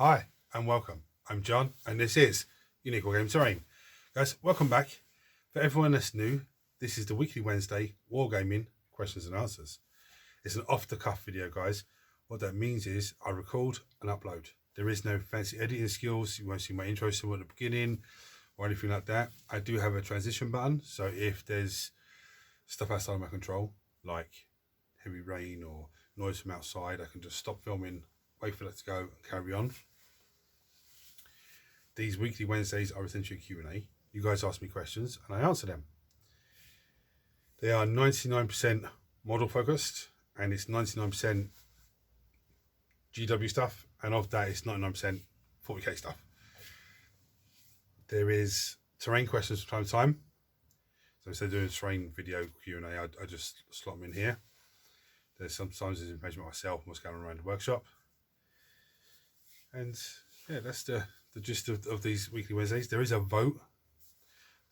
Hi and welcome. I'm John and this is Unique Wargaming Terrain. Guys, welcome back. For everyone that's new, this is the weekly Wednesday Wargaming questions and answers. It's an off-the-cuff video, guys. What that means is I record and upload. There is no fancy editing skills. You won't see my intro somewhere at the beginning or anything like that. I do have a transition button, so if there's stuff outside of my control, like heavy rain or noise from outside, I can just stop filming, wait for that to go and carry on. These weekly Wednesdays are essentially a Q&A. You guys ask me questions and I answer them. They are 99% model focused and it's 99% GW stuff, and of that it's 99% 40k stuff. There is terrain questions from time to time. So instead of doing a terrain video Q&A, I just slot them in here. There's sometimes there's information about myself and what's going on around the workshop. And yeah, that's the gist of these weekly Wednesdays. There is a vote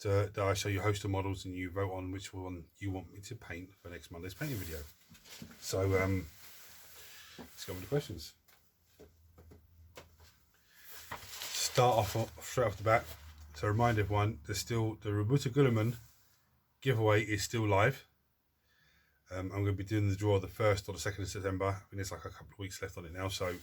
that I show you a host of models and you vote on which one you want me to paint for next Monday's painting video. So let's go with the questions. Start off straight off the bat. So remind everyone, there's still the Robuta Guilliman giveaway is still live. I'm going to be doing the draw the 1st or the 2nd of September. I think there's like a couple of weeks left on it now, so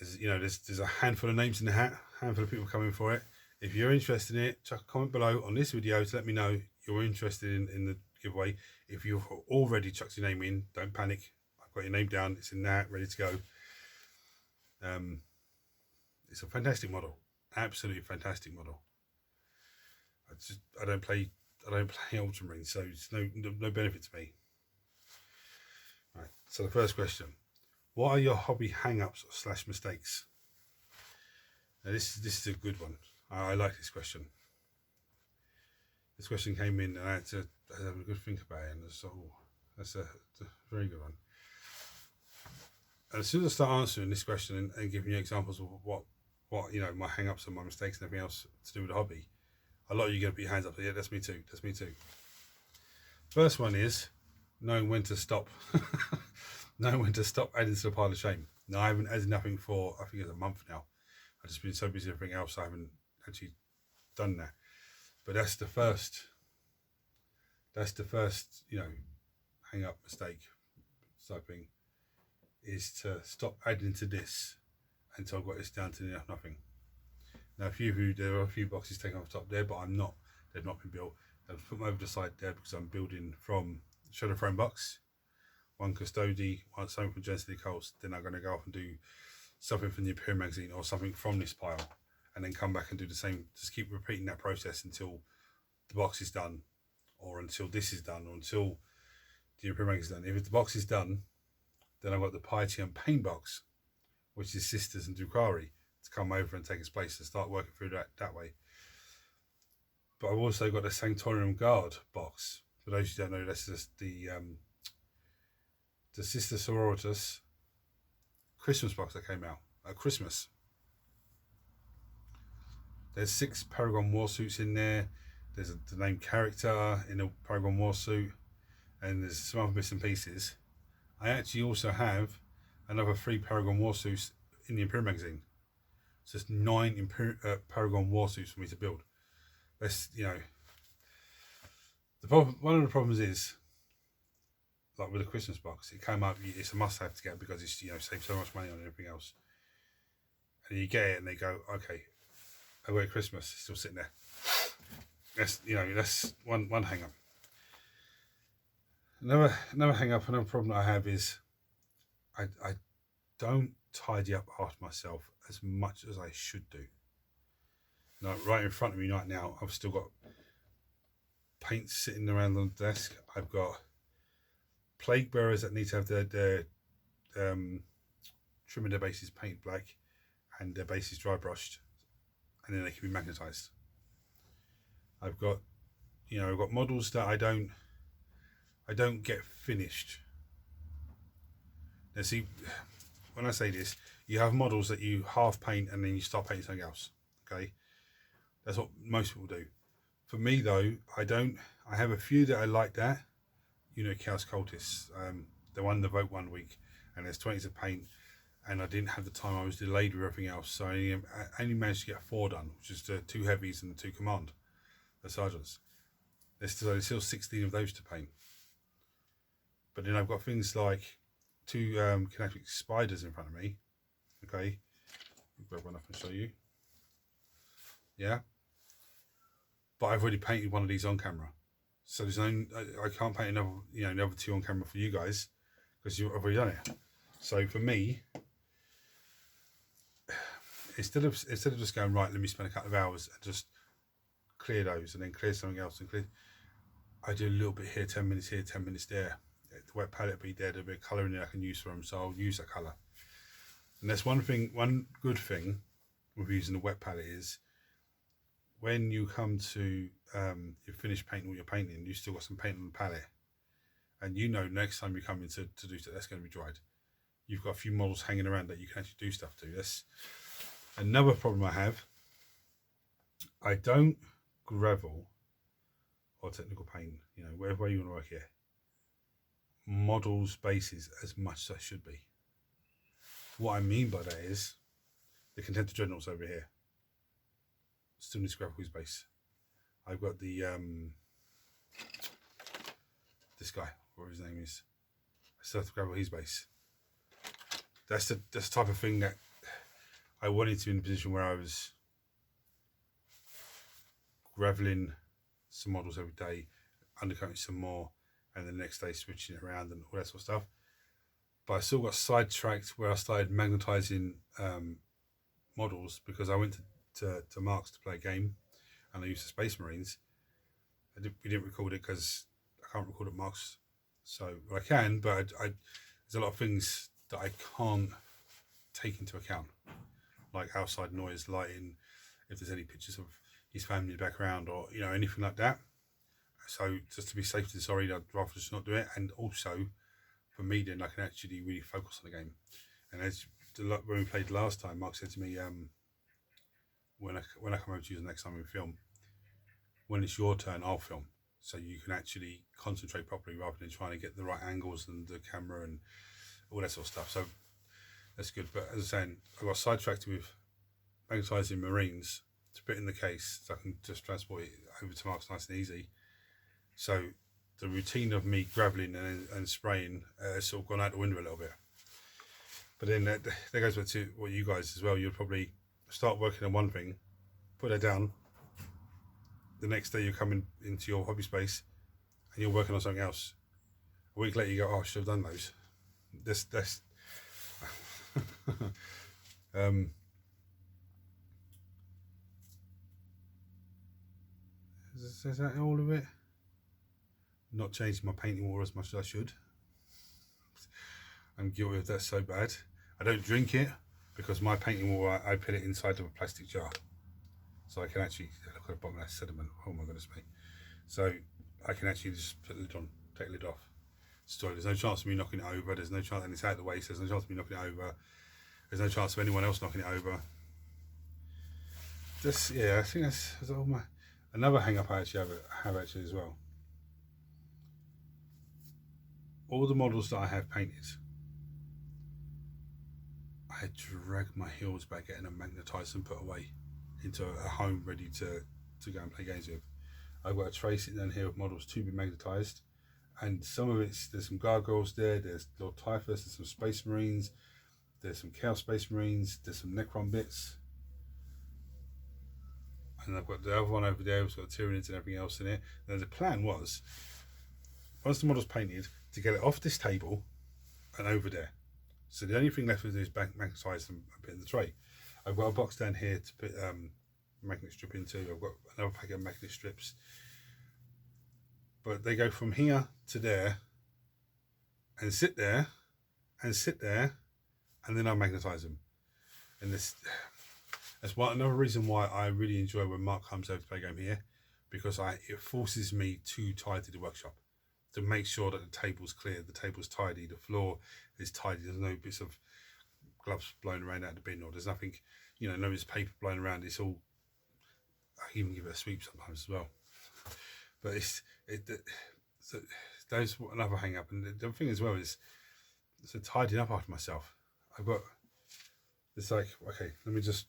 there's a handful of names in the hat, handful of people coming for it. If you're interested in it, chuck a comment below on this video to let me know you're interested in the giveaway. If you've already chucked your name in, don't panic. I've got your name down, it's in the hat, ready to go. It's a fantastic model, absolutely fantastic model. I don't play Ultramarine, so it's no benefit to me. Right, so the first question. What are your hobby hang-ups / mistakes? Now this is a good one. I like this question. This question came in and I had to have a good think about it, and so that's a very good one. And as soon as I start answering this question and giving you examples of what my hang-ups and my mistakes and everything else to do with the hobby, a lot of you are going to put your hands up. Yeah, that's me too. That's me too. First one is knowing when to stop. Knowing when to stop adding to the pile of shame. Now, I haven't added nothing for, I think it's a month now. I've just been so busy with everything else, I haven't actually done that. But that's the first, hang up mistake type thing, is to stop adding to this until I've got this down to nothing. Now, there are a few boxes taken off the top there, but they've not been built. I've put them over the side there because I'm building from Shadow Frame box. One Custody, something from Gently Coast. Then I'm going to go off and do something from the Imperial magazine or something from this pile, and then come back and do the same. Just keep repeating that process until the box is done, or until this is done, or until the Imperial magazine is done. If the box is done, then I've got the Piety and Pain box, which is Sisters and Drukhari, to come over and take its place and start working through that way. But I've also got the Sanctorium Guard box. For those who don't know, that's just the Sister Sororitas Christmas box that came out at Christmas. There's 6 Paragon Warsuits in there. There's the named character in a Paragon Warsuit, and there's some other bits and pieces. I actually also have another 3 Paragon Warsuits in the Imperial magazine. So it's 9 Paragon Warsuits for me to build. That's, the problem. One of the problems is, like with the Christmas box, it came up, it's a must-have to get because it's saves so much money on everything else. And you get it and they go, okay, I wait Christmas, it's still sitting there. That's one hang up. Another hang up, another problem that I have is I don't tidy up after myself as much as I should do. Now, right in front of me right now, I've still got paint sitting around on the desk. I've got plague bearers that need to have their trimming their bases paint black and their bases dry brushed, and then they can be magnetized. I've got models that I don't get finished. Now see, when I say this, you have models that you half paint and then you start painting something else. Okay, that's what most people do. For me though, I have a few that I like that. Chaos Cultists, they won the vote one week, and there's 20 to paint, and I didn't have the time. I was delayed with everything else, so I only managed to get 4 done, which is the 2 heavies and the 2 command, the sergeants. There's still 16 of those to paint. But then I've got things like 2 kinetic spiders in front of me. Okay, I'll grab one up and show you. Yeah, but I've already painted one of these on camera, so there's no, I can't paint another, another 2 on camera for you guys because you've already done it. So for me, instead of just going, right, let me spend a couple of hours and just clear those and then clear something else and clear, I do a little bit here, 10 minutes here, 10 minutes there. The wet palette will be there, there'll be a colour in there I can use for them, so I'll use that colour. And that's one good thing with using the wet palette is when you come to you finish painting all your painting, you still got some paint on the palette, and next time you come in to do that, that's going to be dried. You've got a few models hanging around that you can actually do stuff to. That's another problem I have. I don't gravel or technical paint, whatever way you want to work here, models bases as much as I should be. What I mean by that is the Contender Dreadnoughts over here still needs to gravel his base. I've got the this guy, whatever his name is, I still have to gravel his base. That's the type of thing that I wanted to be in a position where I was graveling some models every day, undercoating some more, and the next day switching it around and all that sort of stuff. But I still got sidetracked where I started magnetizing models because I went to Mark's to play a game and I used the Space Marines. We didn't record it because I can't record at Mark's, so I can, but there's a lot of things that I can't take into account, like outside noise, lighting, if there's any pictures of his family in the background or anything like that. So just to be safe to sorry, I'd rather just not do it. And also for me then I can actually really focus on the game. And as when we played last time, Mark said to me, when I come over to you the next time we film, when it's your turn, I'll film, so you can actually concentrate properly rather than trying to get the right angles and the camera and all that sort of stuff. So that's good. But as I was saying, I got sidetracked with magnetizing Marines to put in the case so I can just transport it over to Mark's nice and easy. So the routine of me graveling and spraying has sort of gone out the window a little bit. But then that goes back to what you guys as well. You'll probably start working on one thing, put that down. The next day you're coming into your hobby space and you're working on something else. A week later you go, oh, I should have done those. That's is that all of it? Not changing my painting water as much as I should. I'm guilty of that so bad. I don't drink it because my painting water, I put it inside of a plastic jar. So I can actually, look at the bottom of that sediment, oh my goodness me. So I can actually just put the lid on, take the lid off. So there's no chance of me knocking it over, there's no chance, and it's out of the way, so there's no chance of me knocking it over. There's no chance of anyone else knocking it over. Yeah, I think that's all my, another hang up I actually have actually as well. All the models that I have painted, I drag my heels back getting them magnetised and put away into a home ready to go and play games with. I've got a tray sitting down here with models to be magnetised, and some of there's some gargoyles there, there's Lord Typhus, there's some Space Marines, there's some Chaos Space Marines, there's some Necron bits, and I've got the other one over there, which got Tyranids and everything else in it. Now the plan was, once the model's painted, to get it off this table and over there. So the only thing left to do is magnetise them a bit in the tray. I've got a box down here to put magnet strip into. I've got another packet of magnet strips. But they go from here to there and sit there and sit there, and then I magnetise them. And that's another reason why I really enjoy when Mark comes over to play a game here, because it forces me to tidy the workshop, to make sure that the table's clear, the table's tidy, the floor is tidy, there's no bits of gloves blown around out the bin, or there's nothing, no bits of paper blown around. It's all, I even give it a sweep sometimes as well. But so that's another hang up. And the other thing as well is, so tidying up after myself. I've got It's like, okay, let me just,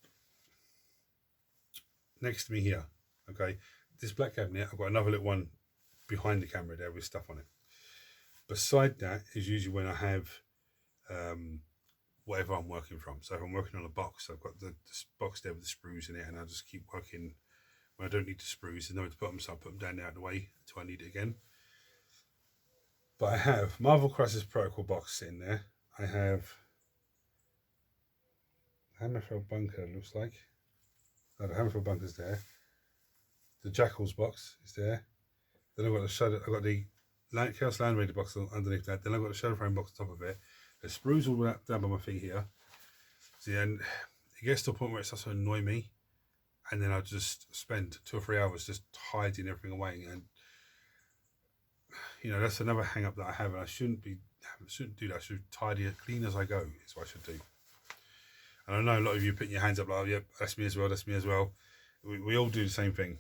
next to me here, okay, this black cabinet, I've got another little one behind the camera there with stuff on it. Beside that is usually when I have whatever I'm working from. So if I'm working on a box, I've got this box there with the sprues in it, and I just keep working. When I don't need the sprues, there's nowhere to put them, so I put them down there out of the way until I need it again. But I have Marvel Crisis Protocol box sitting there. I have Hammerfell Bunker, looks like. No, the Hammerfell Bunker's there. The Jackals box is there. Then I've got the Shadow. I've got the Chaos Land Raider box underneath that. Then I've got the Shadow Frame box on top of it. The sprues all down by my feet here. So then it gets to a point where it starts to annoy me, and then I just spend 2 or 3 hours just hiding everything away. And you know, that's another hang up that I have, and I shouldn't do that. I should tidy it, clean as I go is what I should do. And I know a lot of you putting your hands up like, oh, yep, that's me as well, that's me as well. We all do the same thing.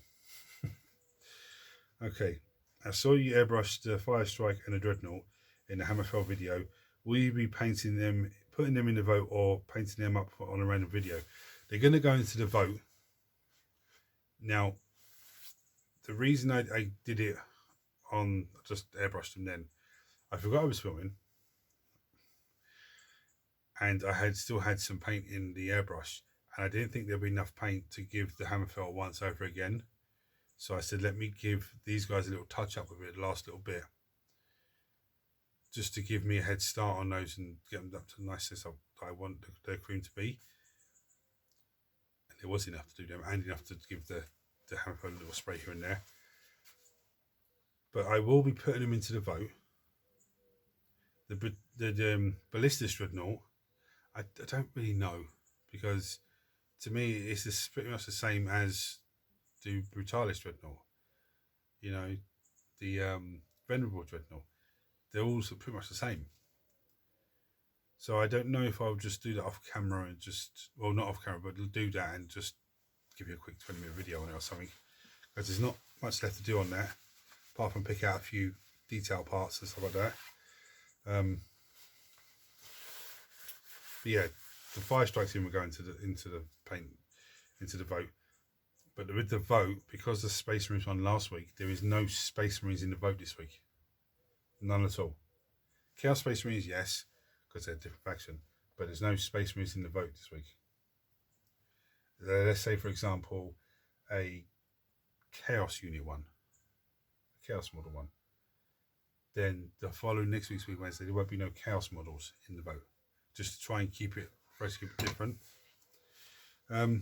Okay, I saw you airbrush the Fire Strike and the Dreadnought in the Hammerfell video. Will you be painting them, putting them in the vote, or painting them up on a random video? They're going to go into the vote. Now, the reason I did it on, just airbrushed them then, I forgot I was filming, and I still had some paint in the airbrush, and I didn't think there'd be enough paint to give the Hammerfell once over again. So I said, let me give these guys a little touch up with it, the last little bit, just to give me a head start on those and get them up to the niceness I want the cream to be. And there was enough to do them, and enough to give the Hammerfell a little spray here and there. But I will be putting them into the vote. The Ballistus Dreadnought, I don't really know, because to me it's pretty much the same as the Brutalis Dreadnought. You know, the Venerable Dreadnought. They're all pretty much the same. So I don't know if I'll just do that off camera and just, well, not off camera, but do that and just give you a quick 20-minute video on it or something. Because there's not much left to do on that, apart from pick out a few detail parts and stuff like that. But yeah, the Fire Strike team will go into the vote. But with the vote, because the Space Marines won last week, there is no Space Marines in the vote this week. None at all. Chaos Space Marines, yes, because they're a different faction, but there's no Space Marines in the vote this week. Let's say, for example, a Chaos Unit 1, a Chaos Model 1. Then the following next week's week Wednesday, there won't be no Chaos models in the vote, just to try and keep it fresh, keep it different. Have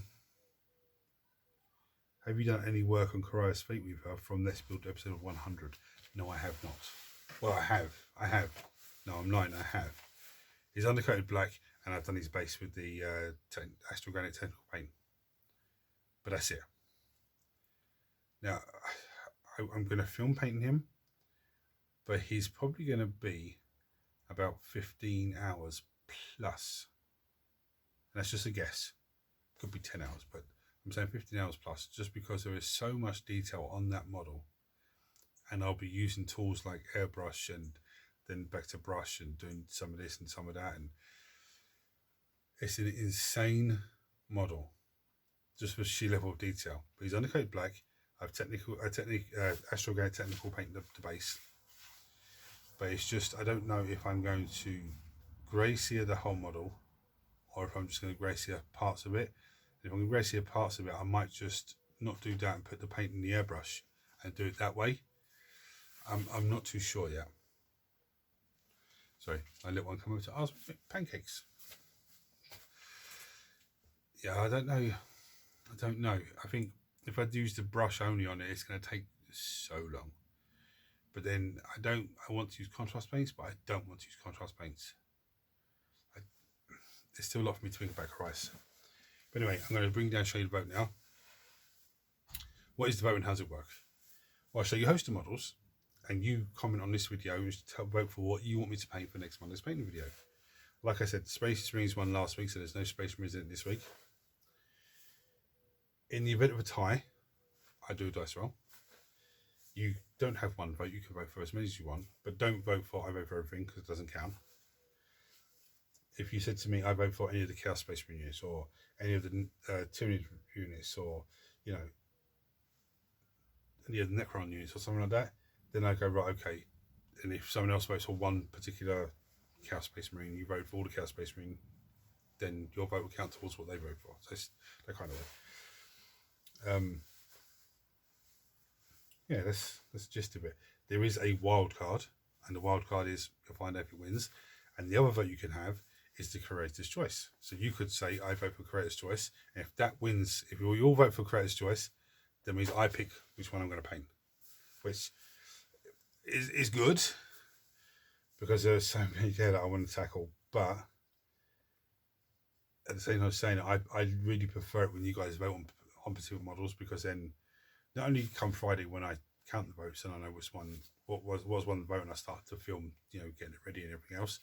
you done any work on Karaya's Fate Weaver from Let's Build episode of 100? No, I have not. Well, I have. No, I'm lying, I have. He's undercoated black, and I've done his base with the Astral Granite Technical Paint. But that's it. Now, I'm going to film painting him, but he's probably going to be about 15 hours plus. And that's just a guess. Could be 10 hours, but I'm saying 15 hours plus, just because there is so much detail on that model. And I'll be using tools like airbrush and then back to brush and doing some of this and some of that. And it's an insane model, just for sheer level of detail. But he's undercoated black. I've Astral Granite Technical Paint the base. But it's just, I don't know if I'm going to grey sear the whole model, or if I'm just going to grey sear parts of it. If I'm going to grey sear parts of it, I might just not do that and put the paint in the airbrush and do it that way. I'm not too sure yet. Sorry, my little one come over to ask me pancakes. Yeah, I don't know. I think if I use the brush only on it, it's going to take so long. But then I want to use contrast paints, but I don't want to use contrast paints. There's still a lot for me to think about Christ. But anyway, I'm going to show you the vote now. What is the vote and how does it work? Well, I'll show you host of models, and you comment on this video and vote for what you want me to paint for next Monday's painting video. Like I said, Space Marines won last week, so there's no Space Marines in it this week. In the event of a tie, I do a dice roll. You don't have one vote, you can vote for as many as you want, but don't vote for I vote for everything, because it doesn't count. if you said to me, I vote for any of the Chaos Space Marine units or any of the Tyranid units or, you know, any of the Necron units or something like that, then I go, right, okay. And if someone else votes for one particular Chaos Space Marine, you vote for all the Chaos Space Marine, then your vote will count towards what they vote for. So it's that kind of way. Yeah, that's the gist of it. There is a wild card, and the wild card is you'll find out if it wins. And the other vote you can have is the Creator's Choice. So you could say, I vote for Creator's Choice. And if that wins, if you all vote for Creator's Choice, that means I pick which one I'm going to paint. Which is good, because there's so many there that I want to tackle. But at the same time, saying it, I really prefer it when you guys vote on particular models, because then not only come Friday when I count the votes and I know which one, what was one vote, and I start to film, you know, getting it ready and everything else,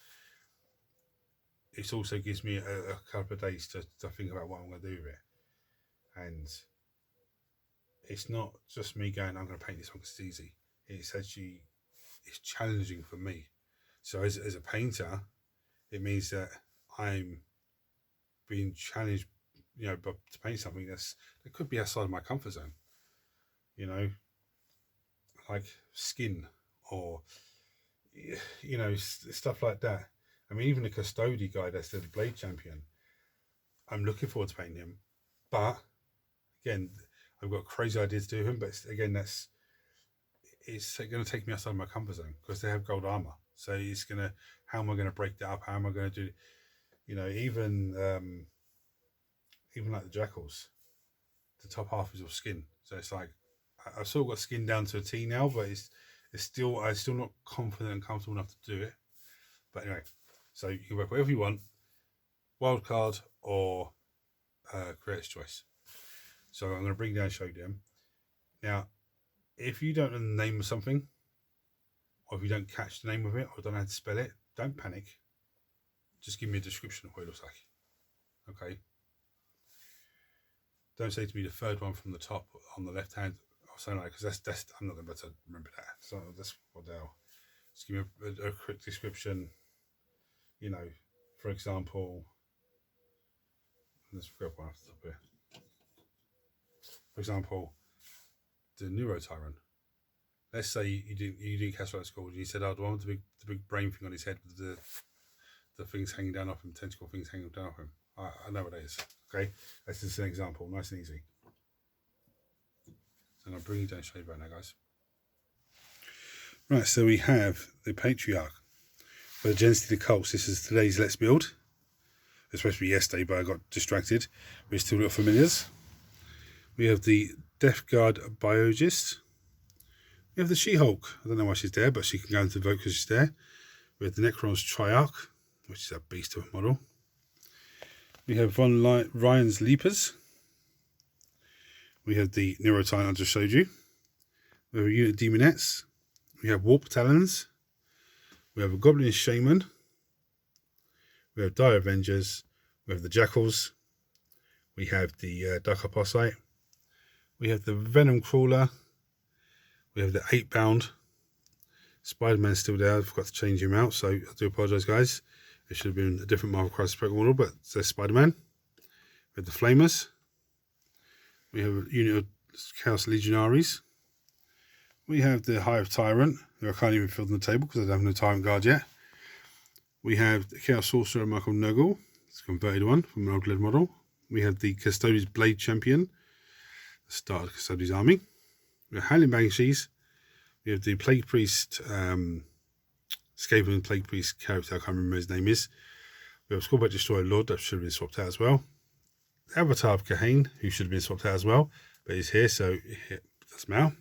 it also gives me a couple of days to think about what I'm going to do with it. And it's not just me going, I'm going to paint this one because it's easy. It's actually, it's challenging for me. So as a painter, it means that I'm being challenged, you know, but to paint something that could be outside of my comfort zone. You know, like skin or, you know, stuff like that. I mean, even the Custody guy that's the Blade Champion, I'm looking forward to painting him. But again, I've got crazy ideas to do him. But again, it's going to take me outside my comfort zone, because they have gold armor. So it's going to, how am I going to break that up? How am I going to do, you know, even like the Jackals, the top half is all skin. So it's like, I've sort of got skin down to a T now, but it's still, I'm still not confident and comfortable enough to do it. But anyway, so you can work whatever you want, wild card or Creator's Choice. So I'm going to bring down and show you them. Now, if you don't know the name of something, or if you don't catch the name of it, or don't know how to spell it, don't panic. Just give me a description of what it looks like. Okay. Don't say to me the third one from the top on the left hand or something like that, because that's I'm not going to be able to remember that. So that's what they'll just give me a quick description. You know, for example, let's grab one off the top here. For example, the Neurotyrant. Let's say you didn't catch what it's called. You said, "Oh, do I want the big brain thing on his head with the things hanging down off him, tentacle things hanging down off him?" I know what it is. Okay, that's just an example, nice and easy. And I'll bring you down and show you right now, guys. Right, so we have the Patriarch for the Genesis of the Cults. This is today's Let's Build. It was supposed to be yesterday, but I got distracted. We're still got familiars. We have the Death Guard Biologist. We have the She-Hulk. I don't know why she's there, but she can go into the vote because she's there. We have the Necron's Triarch, which is a beast of a model. We have Von Ryan's Leapers. We have the Neurotyrant I just showed you. We have a unit of Demonettes. We have Warp Talons. We have a Goblin Shaman. We have Dire Avengers. We have the Jackals. We have the Dark Apostate. We have the Venom Crawler. We have the 8-pound. Spider-Man's still there. I forgot to change him out, so I do apologise, guys. It should have been a different Marvel Crisis Protocol model, but it says Spider-Man. We have the Flamers. We have a unit of Chaos Legionaries. We have the Hive Tyrant, who I can't even fill on the table because I don't have no Tyrant Guard yet. We have the Chaos Sorcerer Michael Nurgle. It's a converted one from an old lead model. We have the Custodes Blade Champion, the start of the Custodes army. We have Howling Banshees. We have the Plague Priest, Skaven Plague Priest character, I can't remember his name is. We have Skullback Destroyer Lord, that should have been swapped out as well. The Avatar of Kahane, who should have been swapped out as well, but he's here, so it doesn't matter.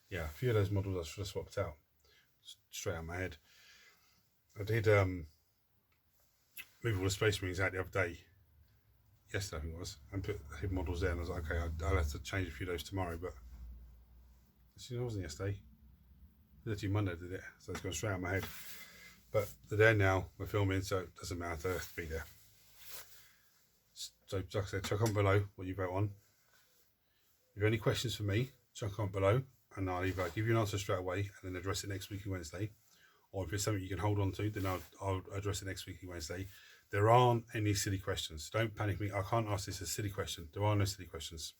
Yeah, a few of those models I should have swapped out. Straight out of my head. I did move all the Space Marines out the other day. Yesterday, I think it was. And put hidden models there, and I was like, okay, I'll have to change a few of those tomorrow, but it wasn't yesterday. It was actually Monday, did it? So it's gone straight out of my head. But they're there now, we're filming, so it doesn't matter, they have to be there. So, like I said, chuck on below what you vote on. If you have any questions for me, chuck on below, and I'll either give you an answer straight away and then address it next week on Wednesday, or if it's something you can hold on to, then I'll address it next week, Wednesday. There aren't any silly questions. Don't panic me. I can't ask this as a silly question. There are no silly questions.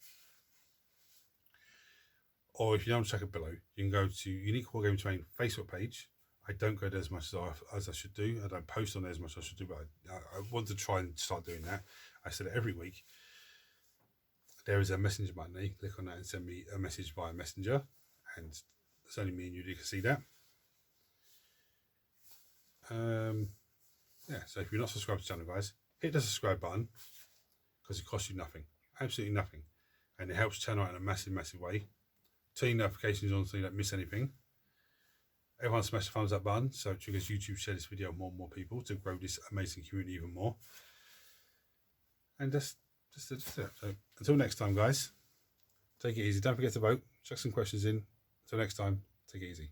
Or if you don't check it below, you can go to Unique Wargaming Training Facebook page. I don't go there as much as I should do. I don't post on there as much as I should do, but I want to try and start doing that. I said it every week. There is a messenger button there. You click on that and send me a message via messenger, and it's only me and you can see that. Yeah, so if you're not subscribed to the channel, guys, hit the subscribe button, because it costs you nothing, absolutely nothing, and it helps the channel out in a massive way. Turn notifications on so you don't miss anything. Everyone smash the thumbs up button so it triggers YouTube share this video with more and more people to grow this amazing community even more. And just it. So until next time, guys, take it easy. Don't forget to vote. Chuck some questions in. Until next time, take it easy.